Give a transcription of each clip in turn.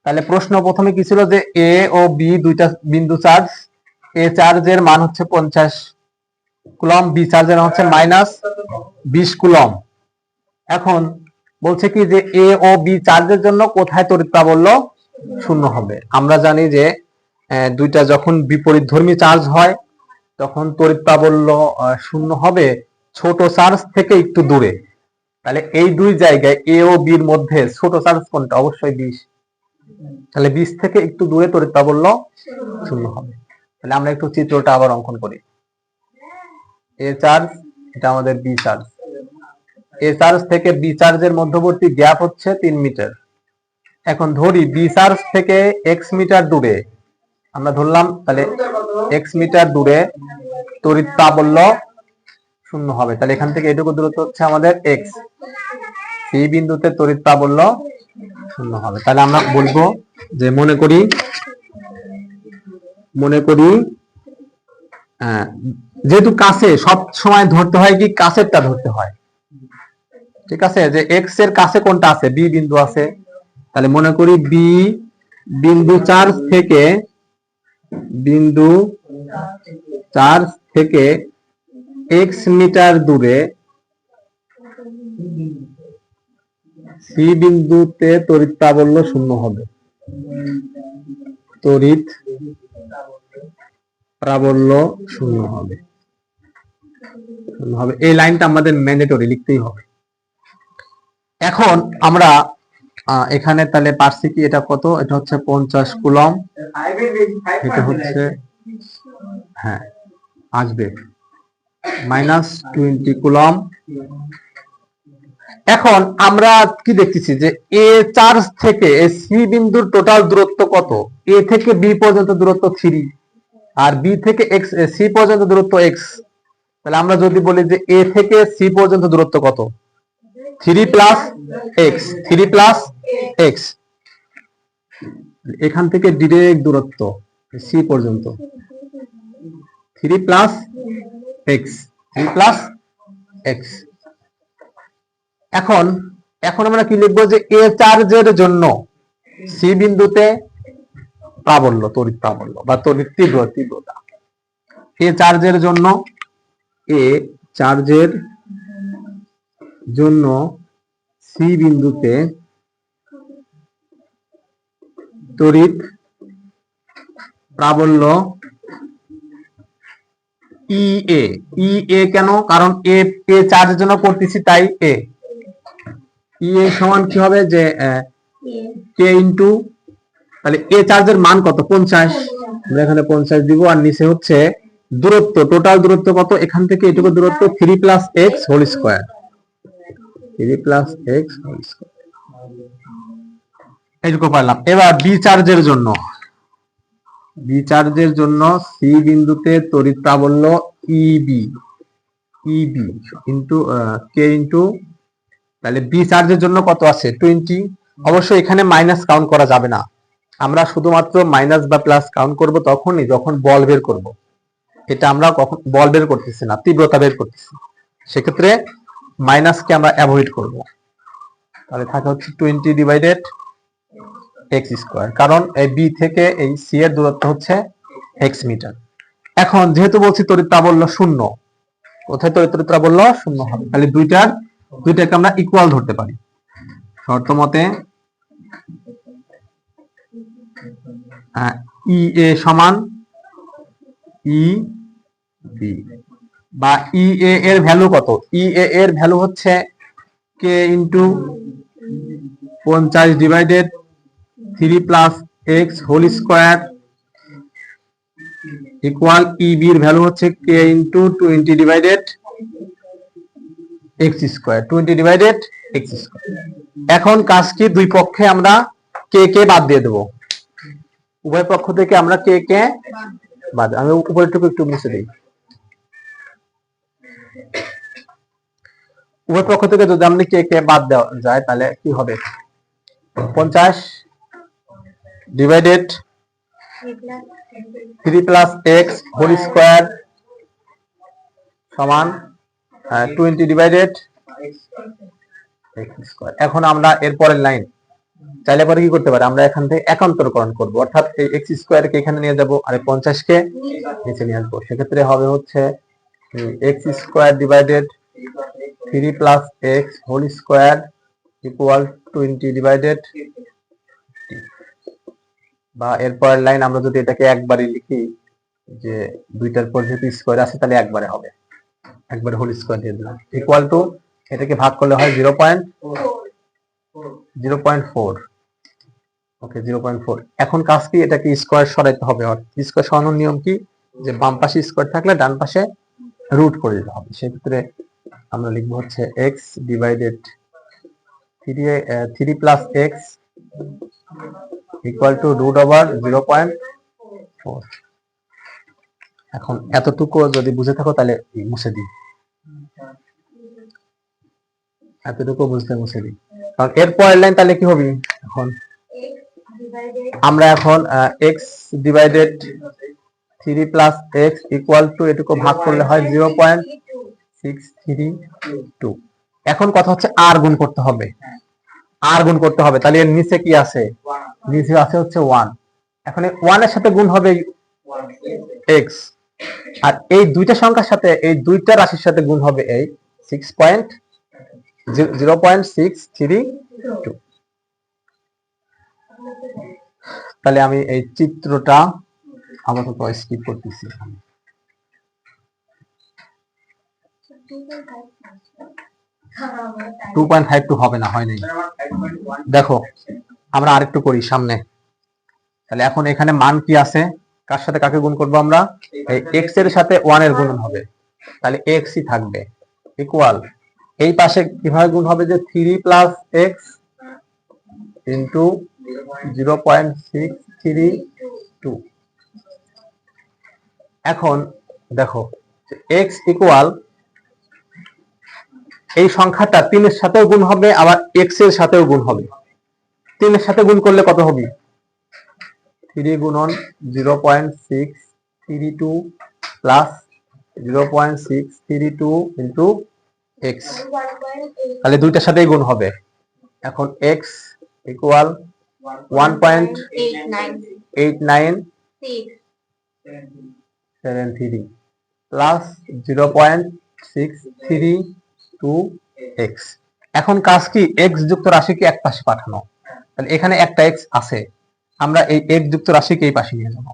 তাহলে প্রশ্ন প্রথমে কি ছিল যে এ ও বি দুইটা বিন্দু চার্জ, এ চার্জের মান হচ্ছে 50 কুলম্ব, বি চার্জের মান হচ্ছে -20 কুলম্ব। এখন বলছে কি যে এ ও বি চার্জের জন্য কোথায় তড়িৎ প্রাবল্য শূন্য হবে। আমরা জানি যে দুইটা যখন বিপরীতধর্মী চার্জ হয় তখন তড়িৎ প্রাবল্য শূন্য হবে ছোট চার্জ থেকে একটু দূরে। তাহলে এই দুই জায়গায় এ ও বির মধ্যে ছোট চার্জ কোনটা? অবশ্যই 20। তাহলে 20 থেকে একটু দূরে তড়িৎ প্রাবল্য শূন্য হবে। তাহলে আমরা একটু চিত্রটা আবার অঙ্কন করি। এ চার্জ, এটা আমাদের বি চার্জ। এ চার্জ থেকে বি চার্জের মধ্যবর্তী গ্যাপ হচ্ছে 3 মিটার। এখন ধরি বি চার্জ থেকে এক্স মিটার দূরে, আমরা ধরলাম তাহলে এক্স মিটার দূরে তড়িৎ প্রাবল্য শূন্য হবে। তাহলে এখান থেকে এটুকু দূরত্ব হচ্ছে আমাদের এক্স, সি বিন্দুতে তড়িৎ প্রাবল্য শূন্য হবে। তাহলে আমরা বলবো যে মনে করি যেহেতু কাছে সব সময় ধরতে হয় কি কাছেরটা ধরতে হয়, ঠিক আছে, যে এক্স এর কাছে কোনটা আছে? বি বিন্দু আছে। তাহলে মনে করি বি বিন্দু চার্জ থেকে এক্স মিটার দূরে সি বিন্দুতে তড়িৎ প্রাবল্য শূন্য হবে। তড়িৎ প্রাবল্য শূন্য হবে। এই লাইনটা আমাদের ম্যান্ডেটরি লিখতেই হবে। এখন আমরা এখানে তাহলে পারছি কি এটা কত? এটা হচ্ছে 50 কুলম্ব, এটা হচ্ছে আসবে -20 কুলম্ব। এখন আমরা কি দেখতেছি যে এ চার্জ থেকে সি বিন্দুর টোটাল দূরত্ব কত? এ থেকে বি পর্যন্ত দূরত্ব 3 আর বি থেকে এক্স সি পর্যন্ত দূরত্ব এক্স। তাহলে আমরা যদি বলি যে এ থেকে সি পর্যন্ত দূরত্ব কত? 3 প্লাস এক্স, 3 প্লাস এক্স। এখান থেকে ডিরেক্ট দূরত্ব সি পর্যন্ত 3 প্লাস এক্স, 3 প্লাস এক্স। এখন আমরা কি লিখবো যে এ চার্জের জন্য সি বিন্দুতে প্রাবল্য, তড়িৎ প্রাবল্য বা তড়িৎ তীব্রতা। এ চার্জের জন্য সি বিন্দুতে তড়িৎ প্রাবল্য ই এ কেন? কারণ এ চার্জের জন্য করতেছি তাই এ সমান কি হবে যে কে ইন্টু, তাহলে এ চার্জের মান কত? 50। আমরা এখানে 50 দিব আর নিচে হচ্ছে দূরত্ব, টোটাল দূরত্ব কত? এখান থেকে এটুকু দূরত্ব 3 plus x whole square, 3 plus x whole square. এইটুকু পাইলাম। এবার বি চার্জের জন্য সি বিন্দুতে তড়িৎ প্রাবল্য ইবি ইন্টু কে ইন্টু, তাহলে বি চার্জের জন্য কত আছে? 20। অবশ্যই এখানে মাইনাস কাউন্ট করা যাবে না, আমরা শুধুমাত্র মাইনাস বা প্লাস কাউন্ট করব তখনই যখন বল বের করব। এটা আমরা কখন বল বের করতেছি না, তীব্রতা বের করতেছি, সেক্ষেত্রে মাইনাসকে আমরা অ্যাভয়েড করব। তাহলে থাকে হচ্ছে 20 ডিভাইডেড এক্স স্কয়ার, কারণ এই বি থেকে এই সি এর দূরত্ব হচ্ছে এক্স মিটার। এখন যেহেতু বলছি তড়িৎ প্রাবল্য শূন্য, কোথায় তড়িৎ প্রাবল্য শূন্য হবে? তাহলে দুইটাকে আমরা ইকুয়াল ধরতে পারি। শর্ত মতে ই এ সমান ই বি, বা ই এ এর ভ্যালু কত? ই এ এর ভ্যালু হচ্ছে K into 50 divided 3 plus x whole square equal ই বি এর ভ্যালু হচ্ছে K into 20 divided X square, 20 divided X square. এখন কাজ কি? দুই পক্ষে আমরা কে বাদ দিয়ে দেবো, উভয় পক্ষ থেকে আমরা কে বাদ। আমি উপরেরটুকু একটু মুছে দিই। উভয় পক্ষ থেকে যদি আমরা কে বাদ দেওয়া যায় তাহলে কি হবে? 50 divided 3 plus x whole square সমান 20 ডিভাইডেড এক্স স্কয়ার। এখন আমরা এর পরের লাইন চাইলে পরে কি করতে পারে, আমরা এখান থেকে একান্তরকরণ করব, অর্থাৎ এই এক্স স্কোয়ার কে এখানে নিয়ে যাব আর 50 কে নিচে নিয়ে আসবো। সেক্ষেত্রে হবে হচ্ছে x square divided 3 plus x whole square equal 20 divided, বা এরপরের লাইন আমরা যদি এটাকে একবারই লিখি, যে দুইটার পর যেহেতু স্কোয়ার আছে তাহলে একবারে হবে, একবারে হোল স্কোয়ার দিয়ে দিলাম, ইকুয়াল টু এটাকে ভাগ করলে হয় 0.4। ওকে, 0.4। এখন কাজ কি, এটাকে স্কোয়ার সরাইতে হবে। স্কোয়ার সরানোর নিয়ম কি, যে বাম পাশে স্কোয়ার থাকলে ডান পাশে রুট করে দিতে হবে। সেক্ষেত্রে আমরা লিখবো হচ্ছে x divided 3 plus x equal to root over 0.4। এখন এতটুকু যদি বুঝে থাকো তাহলে মুছে দিই, এতটুকু বুঝতে মুছে দিই, কারণ এরপরের লাইন তাহলে কি হবে, এখন আমরা এখন x divided 3 plus x equal two এটুকু ভাগ করলে হয় 0.632। এখন কথা হচ্ছে আর গুণ করতে হবে, আর গুণ করতে হবে, তাহলে এর নিচে কি আছে, নিচে আছে হচ্ছে 1। এখন এই 1 এর সাথে গুণ হবে এক্স, আর এই দুইটা সংখ্যার সাথে, এই দুইটা রাশির সাথে গুণ হবে এই 0.632। তাহলে আমি এই চিত্রটা আপাতত স্কিপ করতেছি। 2.52 হবে না, হয় নাই। দেখো আমরা আরেকটু করি সামনে। তাহলে এখন এখানে মান কি আছে, কার সাথে কাকে গুণ করব আমরা, এই x এর সাথে 1 এর গুণন হবে, তাহলে x ই থাকবে ইকুয়াল, এই পাশে কিভাবে গুণ হবে, যে 3 প্লাস এক্স ইন্টু 0.632। এখন দেখো x ইকুয়াল, এই সংখ্যাটা 3 এর সাথেও গুণ হবে, আবার x এর সাথেও গুণ হবে। 3 এর সাথে গুণ করলে কত হবে, 3 গুণন 0.632 প্লাস 0.632 ইন্টু এক্স, তাহলে দুইটার সাথেই গুণ হবে। এখন এক্স ইকুয়াল 1.8973 প্লাস 0.632 এক্স। এখন কাজ কি, এক্স যুক্ত রাশিকে এক পাশে পাঠানো, তাহলে এখানে একটা এক্স আছে, আমরা এই এক্স যুক্ত রাশিকে এই পাশে নিয়ে যাব,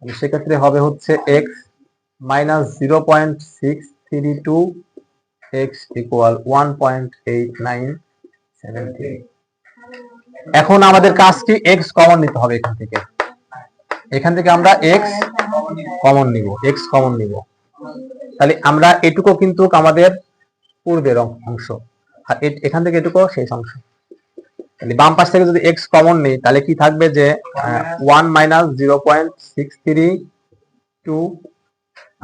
সেক্ষেত্রে হবে হচ্ছে এক্স মাইনাস 0.632 এক্স ইকুয়াল 1.8973। এখন আমাদের কাজ কি, এক্স কমন নিতে হবে এখান থেকে আমরা এক্স কমন নিব, তাহলে আমরা এটুকু কিন্তু আমাদের পূর্বের অংশ, আর এখান থেকে এটুকু শেষ অংশ। তাহলে বাম পাশ থেকে যদি x কমন নেই তাহলে কি থাকবে, যে 1 মাইনাস 0.632,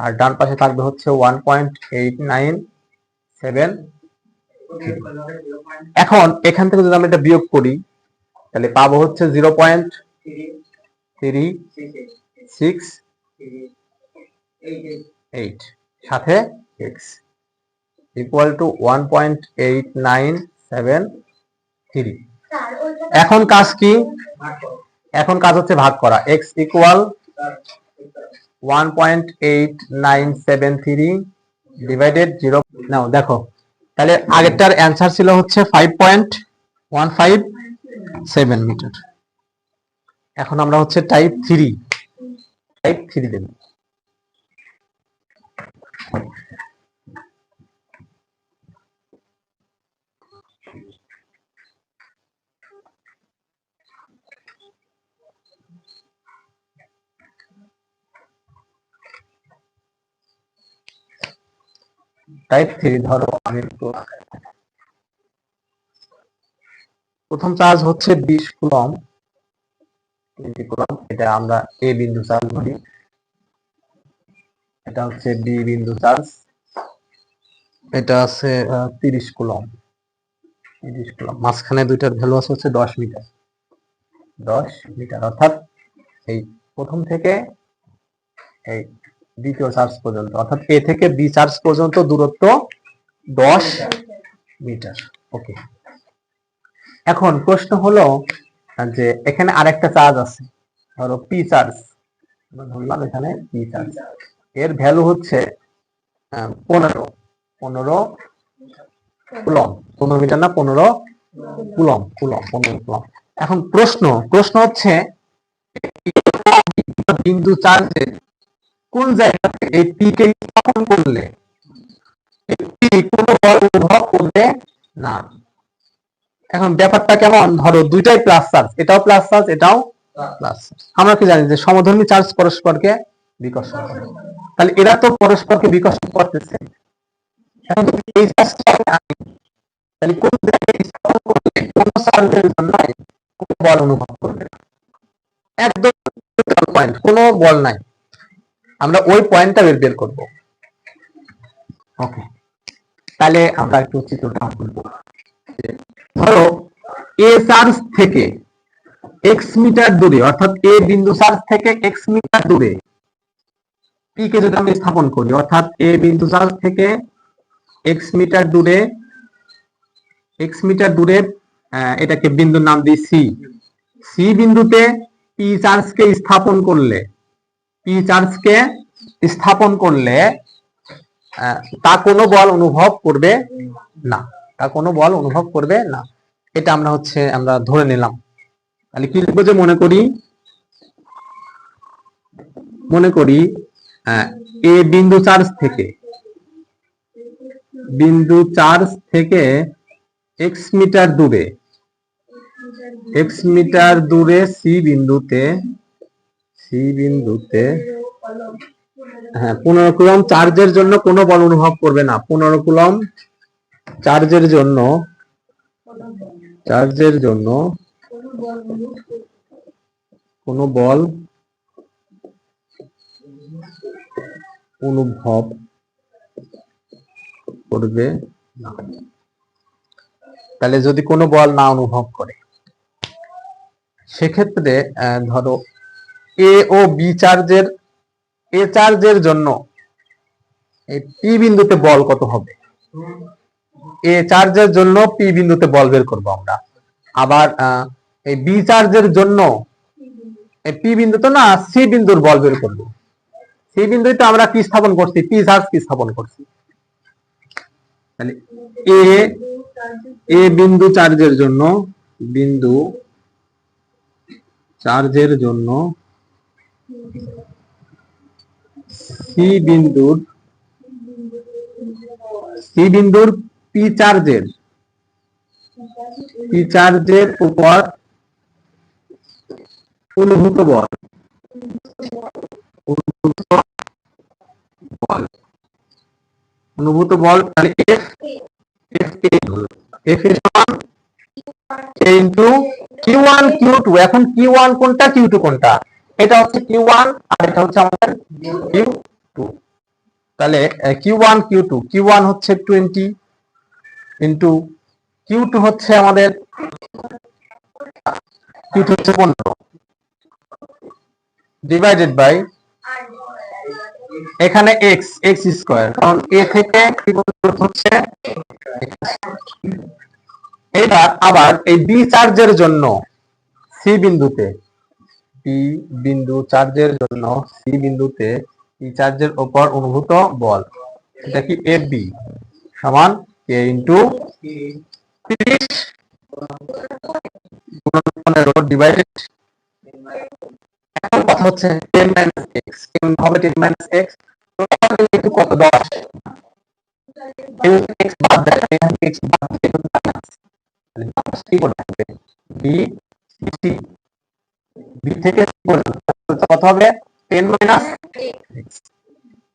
আর ডান পাশে থাকবে হচ্ছে 1.8973। এখন এখান থেকে যদি আমরা এটা বিয়োগ করি তাহলে পাবো হচ্ছে 0.3688 সাথে x ইকুয়াল টু 1.8973। এখন কাজ কি, এখন কাজ হচ্ছে ভাগ করা, x ইকুয়াল 1.8973 ডিভাইডেড 0। নাও দেখো, তাহলে আগেরটার অ্যান্সার ছিল হচ্ছে 5.157 মিটার। এখন আমরা হচ্ছে টাইপ 3 দেব। টাইপ 3 ধরো, আমি প্রথম চার্জ হচ্ছে 20 কুলম্ব, এটা আমরা এ বিন্দু চার্জ বলি, এটা হচ্ছে বি বিন্দু চার্জ, এটা আছে 30 কুলম্ব, মাঝখানে দুইটার ভ্যালু আছে হচ্ছে 10 মিটার, অর্থাৎ এই প্রথম থেকে এই দ্বিতীয় চার্জ পর্যন্ত, অর্থাৎ এ থেকে বি চার্জ পর্যন্ত দূরত্ব 10 মিটার। ওকে, এখন প্রশ্ন হলো যে এখানে আরেকটা চার্জ আছে, ধরো পি চার্জ, ধরলাম এখানে পি চার্জ, এর ভ্যালু হচ্ছে 15 কুলম, 15 মিটার না 15 কুলম, 15 কুলম। এখন প্রশ্ন হচ্ছে বিন্দু চার্জে কোন জায়গাতে এই পি কে স্থাপন করলে কোনো বল অনুভব করবে না। এখন ব্যাপারটা কেমন, ধরো দুইটাই প্লাস চার্জ, এটাও প্লাস চার্জ এটাও প্লাস। আমরা কি জানি যে সমধর্মী চার্জ পরস্পরকে বিকর্ষণ করে, তাহলে এরা তো পরস্পরকে বিকর্ষণ করতেছে। এখন যদি এই চার্জটা আনি, তাহলে কোন জায়গায় স্থাপন করলে কোন চার্জের জন্য কোনো বল অনুভব করবে না, একদম পয়েন্ট, কোনো বল নাই, আমরা ওই পয়েন্টটা বের করব। ওকে, তাহলে আমরা একটু চিত্রটা আঁকবো। ধরো এ চার্জ থেকে এক্স মিটার দূরে, অর্থাৎ এ বিন্দু চার্জ থেকে এক্স মিটার দূরে পি কে যদি আমি স্থাপন করি, অর্থাৎ এ বিন্দু চার্জ থেকে এক্স মিটার দূরে এটাকে বিন্দুর নাম দিই সি। সি বিন্দুতে পি চার্জকে স্থাপন করলে তা কোনো বল অনুভব করবে না, এটা আমরা ধরে নিলাম। তাহলে কি লিখবো, যে মনে করি এ বিন্দু চার্জ থেকে এক্স মিটার দূরে সি বিন্দুতে 15 কুলম চার্জের জন্য কোনো বল অনুভব করবে না, 15 কুলম চার্জের জন্য কোনো বল অনুভব করবে না। তাহলে যদি কোনো বল না অনুভব করে, সেক্ষেত্রে ধরো এ ও বি চার্জের জন্য এই পি বিন্দুতে বল কত হবে, এ চার্জের জন্য পি বিন্দুতে বল বের করবো আমরা। আবার এই বি চার্জের জন্য পি বিন্দু তো না, সি বিন্দুর বল বের করবো। সি বিন্দুতে আমরা কি স্থাপন করছি, পি চার্জ কি স্থাপন করছি। তাহলে এ বিন্দু চার্জের জন্য সি বিন্দুর পি চার্জের উপর অনুভূত বল তাহলে এফ সমান ইনটু Q1 Q2। এখন Q1 কোনটা Q2 কোনটা, এটা হচ্ছে Q1 আর এটা হচ্ছে আমাদের Q2। তাহলে Q1 হচ্ছে 20 ইনটু Q2 হচ্ছে আমাদের 15 ডিভাইডেড বাই এখানে x স্কয়ার, কারণ a থেকে কি হচ্ছে। এবার আবার এই বি চার্জের জন্য সি বিন্দুতে পি চার্জের উপর অনুভূত বল, এটা কি এফ বি সমান কে ইন্টু 30 ডিভাইডেড। এখন কথা হচ্ছে 10 মাইনাস এক্স, কেমন হবে 10 মাইনাস এক্স, কত 10, এক্স বাদ দেয়, এখানে এক্স বাদ দিয়ে মাইনাস, তাহলে কি করতে হবে, বি সি, বি থেকে কত হবে 10 minus X,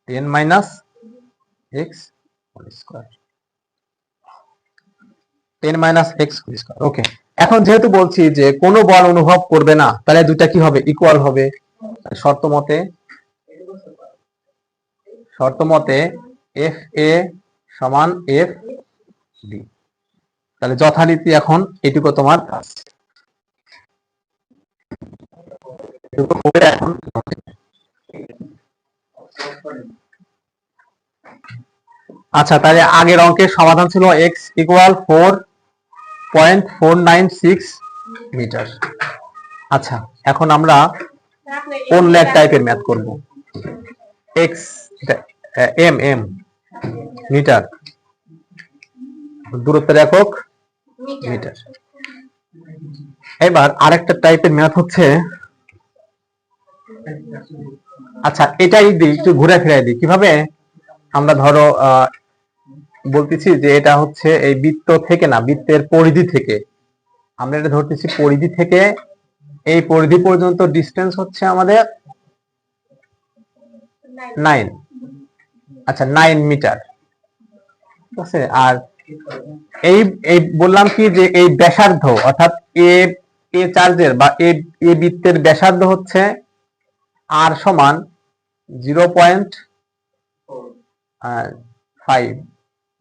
10 minus X whole square, 10 minus X whole square. Okay, এখন যেহেতু বলছি যে কোনো বল অনুভব করবে না, তাহলে দুইটা কি হবে, ইকুয়াল হবে। শর্ত মতে এফ এ সমান এফ বি। তাহলে যথারীতি এখন এটুকু তোমার কাজ। এখন আচ্ছা, তাহলে আগের অঙ্কের সমাধান ছিল x ইকুয়াল 4 0.496 মিটার। আচ্ছা, এখন আমরা অন্য এক টাইপের ম্যাথ করব। এক্স এম এম মিটার, দূরত্বের একক মিটার। এবার আরেকটা টাইপের ম্যাথ হচ্ছে, আচ্ছা এটাই দিই, একটু ঘুরে ফিরে দিই। কিভাবে? আমরা ধরো বলতেছি যে এটা হচ্ছে এই বৃত্ত থেকে না, বৃত্তের পরিধি থেকে আমরা এটা ধরতেছি, পরিধি থেকে এই পরিধি পর্যন্ত ডিস্টেন্স হচ্ছে আমাদের 9, আচ্ছা 9 মিটার, ঠিক আছে। আর এই এই বললাম কি যে এই ব্যাসার্ধ অর্থাৎ এ চার্জের বা এ বৃত্তের ব্যাসার্ধ হচ্ছে আর সমান 0.5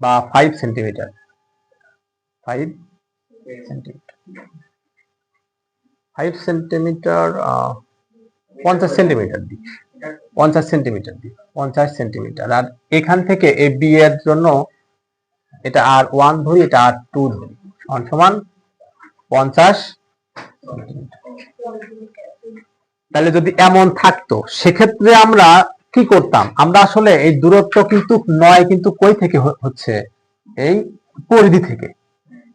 বা 5 সেন্টিমিটার, 5 সেন্টিমিটার, 5 সেন্টিমিটার, 50 সেন্টিমিটার দিই, 50 সেন্টিমিটার দিই, 50 সেন্টিমিটার। আর এখান থেকে এই বি এর জন্য এটা আর 1 ধরি, এটা আর 2 ধরি, সমান সমান 50 সেন্টিমিটার। তাহলে যদি এমন থাকতো সেক্ষেত্রে আমরা কি করতাম? আমরা আসলে এই দূরত্ব কিন্তু নয়, কিন্তু কই থেকে হচ্ছে? এই পরিধি থেকে।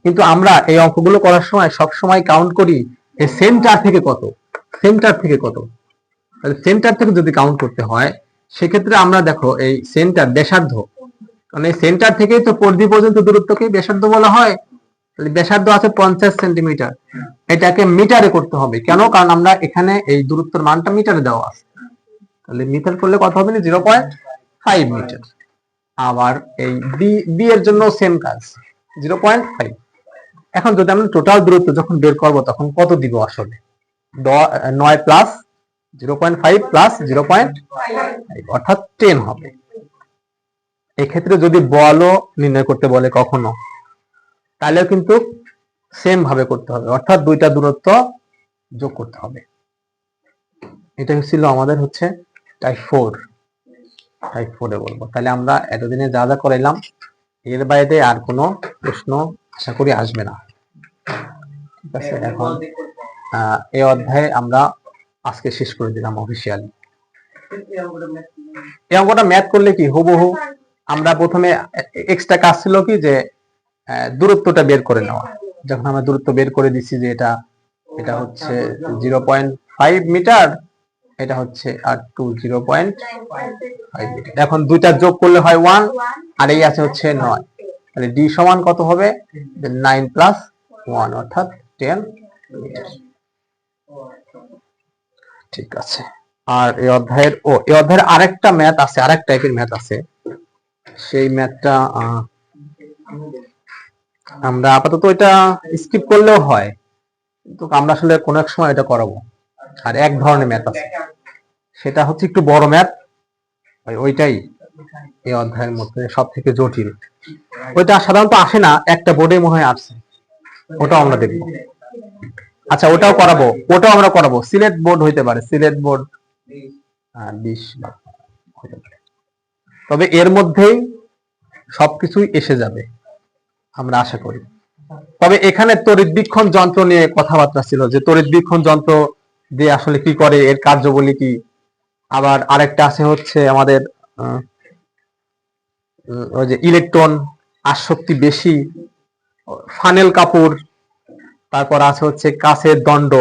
কিন্তু আমরা এই অঙ্কগুলো করার সময় সব সময় কাউন্ট করি এই সেন্টার থেকে কত, সেন্টার থেকে কত। তাহলে সেন্টার থেকে যদি কাউন্ট করতে হয় সেক্ষেত্রে আমরা দেখো এই সেন্টার ব্যাসার্ধ, মানে সেন্টার থেকেই তো পরিধি পর্যন্ত দূরত্বকে ব্যাসার্ধ বলা হয়। তাহলে ব্যাসার্ধ আছে 50 সেন্টিমিটার, এটাকে মিটারে করতে হবে। কেন? কারণ আমরা এখানে এই দূরত্বের মানটা মিটারে দেওয়া আছে। তাহলে মিটার করলে কত হবে? 0.5 মিটার। আবার এই বি এর জন্য সেম কাজ, 0.5। এখন যদি আমরা টোটাল দূরত্ব যখন বের করব তখন কত দিব? আসলে 9 প্লাস 0.5 প্লাস 0.5 অর্থাৎ 10 হবে। এক্ষেত্রে যদি বলও নির্ণয় করতে বলে কখনো, তাহলেও কিন্তু সেম ভাবে করতে হবে, অর্থাৎ দুইটা দূরত্ব যোগ করতে হবে। এটা ছিল আমাদের হচ্ছে টাইপ 4। টাইপ 4 এ বলবো। তাহলে আমরা এতদিনে যা যা করাইলাম এর বাইরে আর কোনো প্রশ্ন আশা করি আসবে না, ঠিক আছে। এখন এই অধ্যায়ে আমরা আজকে শেষ করে দিলাম অফিসিয়ালি। এই অঙ্কটা ম্যাথ করলে কি হুবহু আমরা প্রথমে এক্সট্রা কাজ ছিল কি যে দূরত্বটা বের করে নেওয়া। যখন আমরা দূরত্ব বের করে দিচ্ছি যে এটা হচ্ছে 0.5 মিটার, এটা হচ্ছে আর 0.5 মিটার। এখন দুইটা যোগ করলে হয় 1, আর এই আছে হচ্ছে 9। তাহলে ডি সমান কত হবে? 9 প্লাস 1 অর্থাৎ 10 মিটার। ঠিক আছে। আর এই অধ্যায়ের আরেকটা ম্যাথ আছে, আরেক টাইপের ম্যাথ আছে। সেই ম্যাথটা আমরা আপাতত এটা স্কিপ করলেও হয়, কিন্তু আমরা আসলে কোনো এক সময় এটা করাবো। আর এক ধরনের ম্যাথ আছে, সেটা হচ্ছে একটু বড় ম্যাথ, ওইটাই এই অধ্যায়ের মধ্যে সব থেকে জটিল। ওইটা সাধারণত আসে না, একটা বোর্ডে মনে হয় আসছে, ওটাও আমরা দেখবো। আচ্ছা ওটাও করাবো, ওটাও আমরা করাবো। সিলেট বোর্ড হইতে পারে, সিলেট বোর্ড 20 হতে পারে। তবে এর মধ্যেই সবকিছুই এসে যাবে আমরা আশা করি। তবে এখানে তড়িৎবীক্ষণ যন্ত্র নিয়ে কথাবার্তা ছিল, যে তড়িৎবীক্ষণ যন্ত্র দিয়ে আসলে কি করে, এর কার্যবলী কি। আবার আরেকটা আছে হচ্ছে আমাদের ওই যে ইলেকট্রন আসক্তি বেশি, ফানেল কাপড়, তারপর আছে হচ্ছে কাঁচের দণ্ড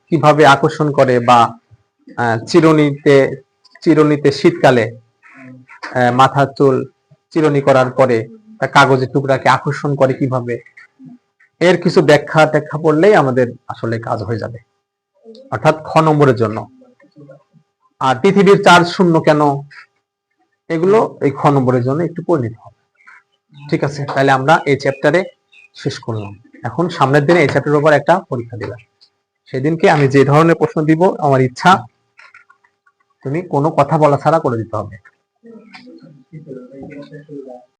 কিভাবে আকর্ষণ করে, বা চিরুনিতে শীতকালে মাথার চুল চিরুনি করার পরে কাগজের টুকরাকে আকর্ষণ করে কিভাবে। এর কিছু ব্যাখ্যা পড়লেই আমাদের আসলে কাজ হয়ে যাবে, অর্থাৎ খ নম্বরের জন্য। আর পৃথিবীর চার্জ শূন্য কেন, এগুলো এই খ নম্বরের জন্য একটু পরিণত হবে। ঠিক আছে, তাহলে আমরা এই চ্যাপ্টারে শেষ করলাম। এখন সামনের দিনে এই চ্যাপ্টারের উপর একটা পরীক্ষা দিলাম, সেদিনকে আমি যে ধরনের প্রশ্ন দিব আমার ইচ্ছা তুমি কোনো কথা বলা ছাড়া করে দিতে হবে।